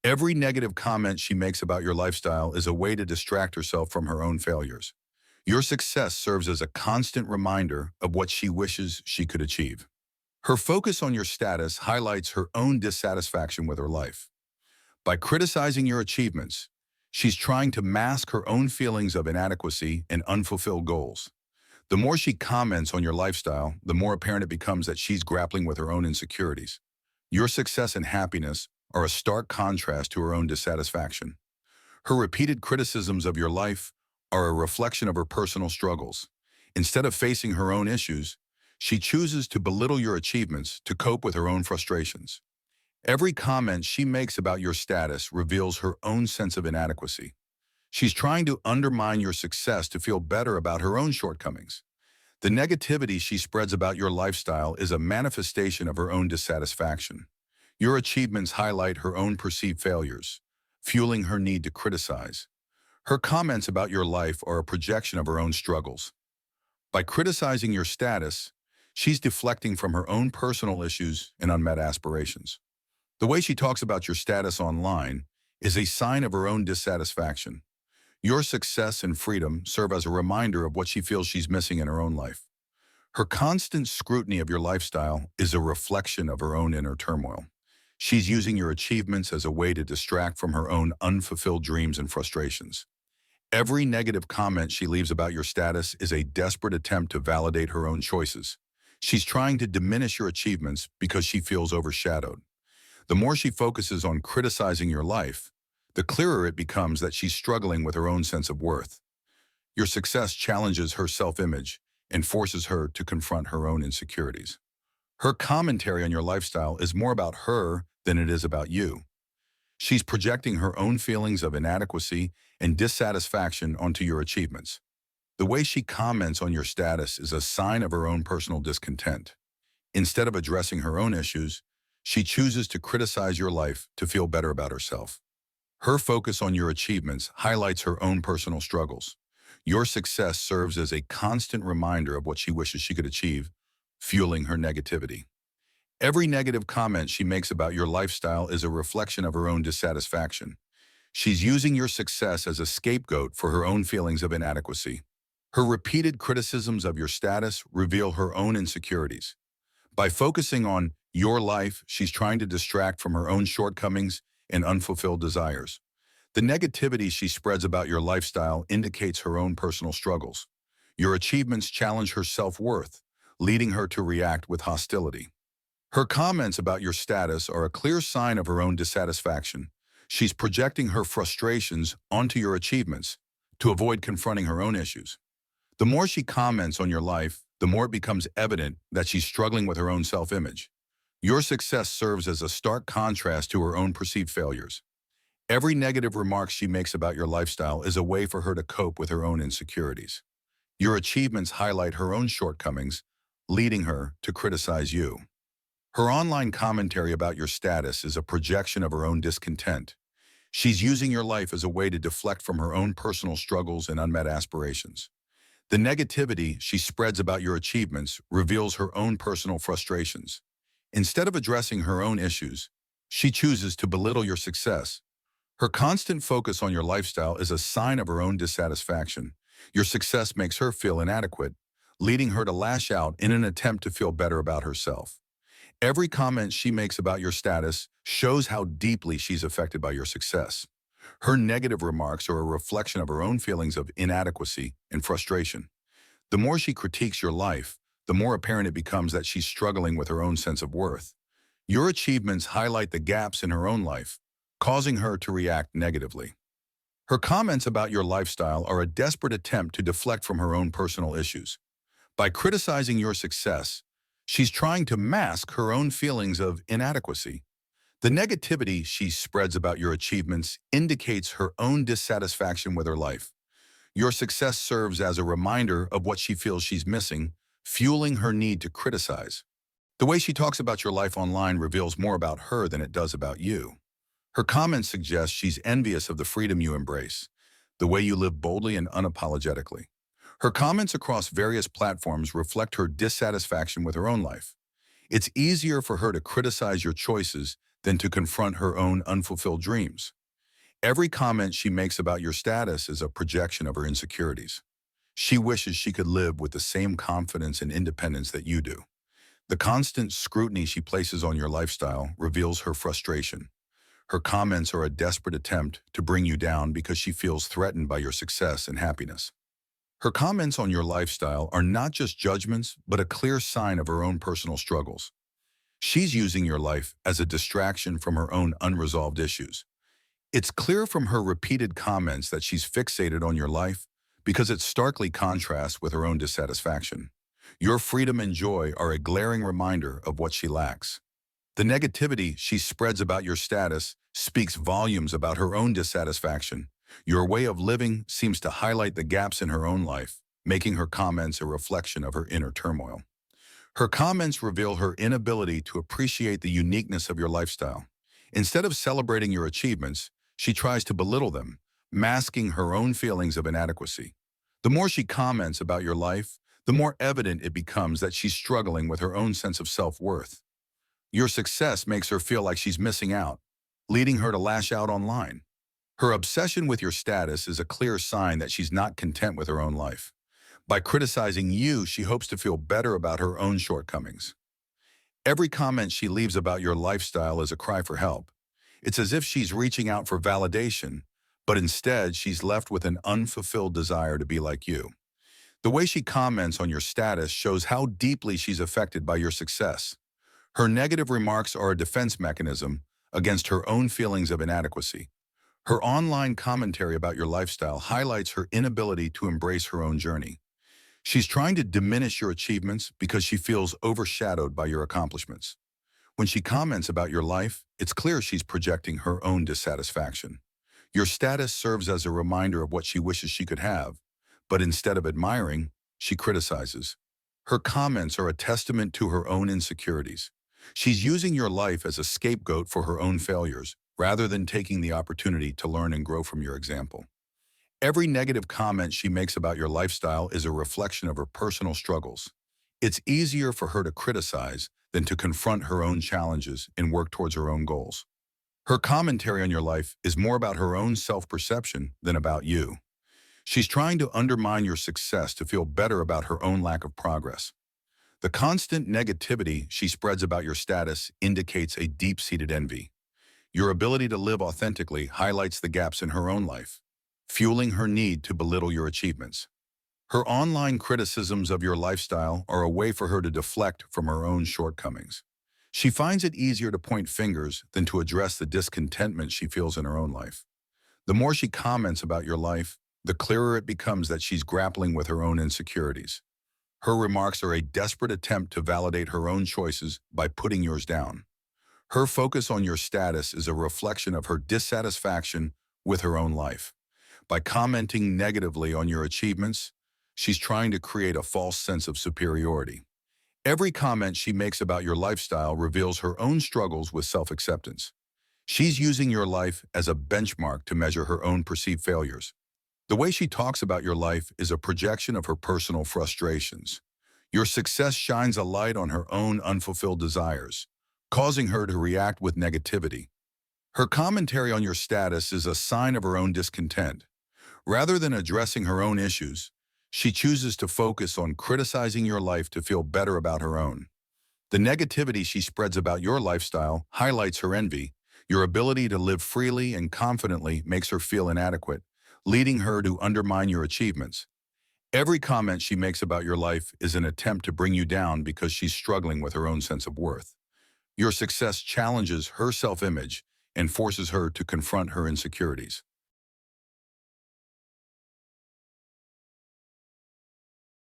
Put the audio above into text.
Every negative comment she makes about your lifestyle is a way to distract herself from her own failures. Your success serves as a constant reminder of what she wishes she could achieve. Her focus on your status highlights her own dissatisfaction with her life. By criticizing your achievements, she's trying to mask her own feelings of inadequacy and unfulfilled goals. The more she comments on your lifestyle, the more apparent it becomes that she's grappling with her own insecurities. Your success and happiness are a stark contrast to her own dissatisfaction. Her repeated criticisms of your life are a reflection of her personal struggles. Instead of facing her own issues, she chooses to belittle your achievements to cope with her own frustrations. Every comment she makes about your status reveals her own sense of inadequacy. She's trying to undermine your success to feel better about her own shortcomings. The negativity she spreads about your lifestyle is a manifestation of her own dissatisfaction. Your achievements highlight her own perceived failures, fueling her need to criticize. Her comments about your life are a projection of her own struggles. By criticizing your status, she's deflecting from her own personal issues and unmet aspirations. The way she talks about your status online is a sign of her own dissatisfaction. Your success and freedom serve as a reminder of what she feels she's missing in her own life. Her constant scrutiny of your lifestyle is a reflection of her own inner turmoil. She's using your achievements as a way to distract from her own unfulfilled dreams and frustrations. Every negative comment she leaves about your status is a desperate attempt to validate her own choices. She's trying to diminish your achievements because she feels overshadowed. The more she focuses on criticizing your life, the clearer it becomes that she's struggling with her own sense of worth. Your success challenges her self-image and forces her to confront her own insecurities. Her commentary on your lifestyle is more about her than it is about you. She's projecting her own feelings of inadequacy and dissatisfaction onto your achievements. The way she comments on your status is a sign of her own personal discontent. Instead of addressing her own issues, she chooses to criticize your life to feel better about herself. Her focus on your achievements highlights her own personal struggles. Your success serves as a constant reminder of what she wishes she could achieve, fueling her negativity. Every negative comment she makes about your lifestyle is a reflection of her own dissatisfaction. She's using your success as a scapegoat for her own feelings of inadequacy. Her repeated criticisms of your status reveal her own insecurities. By focusing on your life, she's trying to distract from her own shortcomings and unfulfilled desires. The negativity she spreads about your lifestyle indicates her own personal struggles. Your achievements challenge her self-worth, leading her to react with hostility. Her comments about your status are a clear sign of her own dissatisfaction. She's projecting her frustrations onto your achievements to avoid confronting her own issues. The more she comments on your life, the more it becomes evident that she's struggling with her own self-image. Your success serves as a stark contrast to her own perceived failures. Every negative remark she makes about your lifestyle is a way for her to cope with her own insecurities. Your achievements highlight her own shortcomings, leading her to criticize you. Her online commentary about your status is a projection of her own discontent. She's using your life as a way to deflect from her own personal struggles and unmet aspirations. The negativity she spreads about your achievements reveals her own personal frustrations. Instead of addressing her own issues, she chooses to belittle your success. Her constant focus on your lifestyle is a sign of her own dissatisfaction. Your success makes her feel inadequate, leading her to lash out in an attempt to feel better about herself. Every comment she makes about your status shows how deeply she's affected by your success. Her negative remarks are a reflection of her own feelings of inadequacy and frustration. The more she critiques your life, the more apparent it becomes that she's struggling with her own sense of worth. Your achievements highlight the gaps in her own life, causing her to react negatively. Her comments about your lifestyle are a desperate attempt to deflect from her own personal issues. By criticizing your success, she's trying to mask her own feelings of inadequacy. The negativity she spreads about your achievements indicates her own dissatisfaction with her life. Your success serves as a reminder of what she feels she's missing, fueling her need to criticize. The way she talks about your life online reveals more about her than it does about you. Her comments suggest she's envious of the freedom you embrace, the way you live boldly and unapologetically. Her comments across various platforms reflect her dissatisfaction with her own life. It's easier for her to criticize your choices than to confront her own unfulfilled dreams. Every comment she makes about your status is a projection of her insecurities. She wishes she could live with the same confidence and independence that you do. The constant scrutiny she places on your lifestyle reveals her frustration. Her comments are a desperate attempt to bring you down because she feels threatened by your success and happiness. Her comments on your lifestyle are not just judgments, but a clear sign of her own personal struggles. She's using your life as a distraction from her own unresolved issues. It's clear from her repeated comments that she's fixated on your life because it starkly contrasts with her own dissatisfaction. Your freedom and joy are a glaring reminder of what she lacks. The negativity she spreads about your status speaks volumes about her own dissatisfaction. Your way of living seems to highlight the gaps in her own life, making her comments a reflection of her inner turmoil. Her comments reveal her inability to appreciate the uniqueness of your lifestyle. Instead of celebrating your achievements, she tries to belittle them, masking her own feelings of inadequacy. The more she comments about your life, the more evident it becomes that she's struggling with her own sense of self-worth. Your success makes her feel like she's missing out, leading her to lash out online. Her obsession with your status is a clear sign that she's not content with her own life. By criticizing you, she hopes to feel better about her own shortcomings. Every comment she leaves about your lifestyle is a cry for help. It's as if she's reaching out for validation, but instead she's left with an unfulfilled desire to be like you. The way she comments on your status shows how deeply she's affected by your success. Her negative remarks are a defense mechanism against her own feelings of inadequacy. Her online commentary about your lifestyle highlights her inability to embrace her own journey. She's trying to diminish your achievements because she feels overshadowed by your accomplishments. When she comments about your life, it's clear she's projecting her own dissatisfaction. Your status serves as a reminder of what she wishes she could have, but instead of admiring, she criticizes. Her comments are a testament to her own insecurities. She's using your life as a scapegoat for her own failures, rather than taking the opportunity to learn and grow from your example. Every negative comment she makes about your lifestyle is a reflection of her personal struggles. It's easier for her to criticize than to confront her own challenges and work towards her own goals. Her commentary on your life is more about her own self-perception than about you. She's trying to undermine your success to feel better about her own lack of progress. The constant negativity she spreads about your status indicates a deep-seated envy. Your ability to live authentically highlights the gaps in her own life, fueling her need to belittle your achievements. Her online criticisms of your lifestyle are a way for her to deflect from her own shortcomings. She finds it easier to point fingers than to address the discontentment she feels in her own life. The more she comments about your life, the clearer it becomes that she's grappling with her own insecurities. Her remarks are a desperate attempt to validate her own choices by putting yours down. Her focus on your status is a reflection of her dissatisfaction with her own life. By commenting negatively on your achievements, she's trying to create a false sense of superiority. Every comment she makes about your lifestyle reveals her own struggles with self-acceptance. She's using your life as a benchmark to measure her own perceived failures. The way she talks about your life is a projection of her personal frustrations. Your success shines a light on her own unfulfilled desires, causing her to react with negativity. Her commentary on your status is a sign of her own discontent. Rather than addressing her own issues, she chooses to focus on criticizing your life to feel better about her own. The negativity she spreads about your lifestyle highlights her envy. Your ability to live freely and confidently makes her feel inadequate, leading her to undermine your achievements. Every comment she makes about your life is an attempt to bring you down because she's struggling with her own sense of worth. Your success challenges her self-image and forces her to confront her insecurities.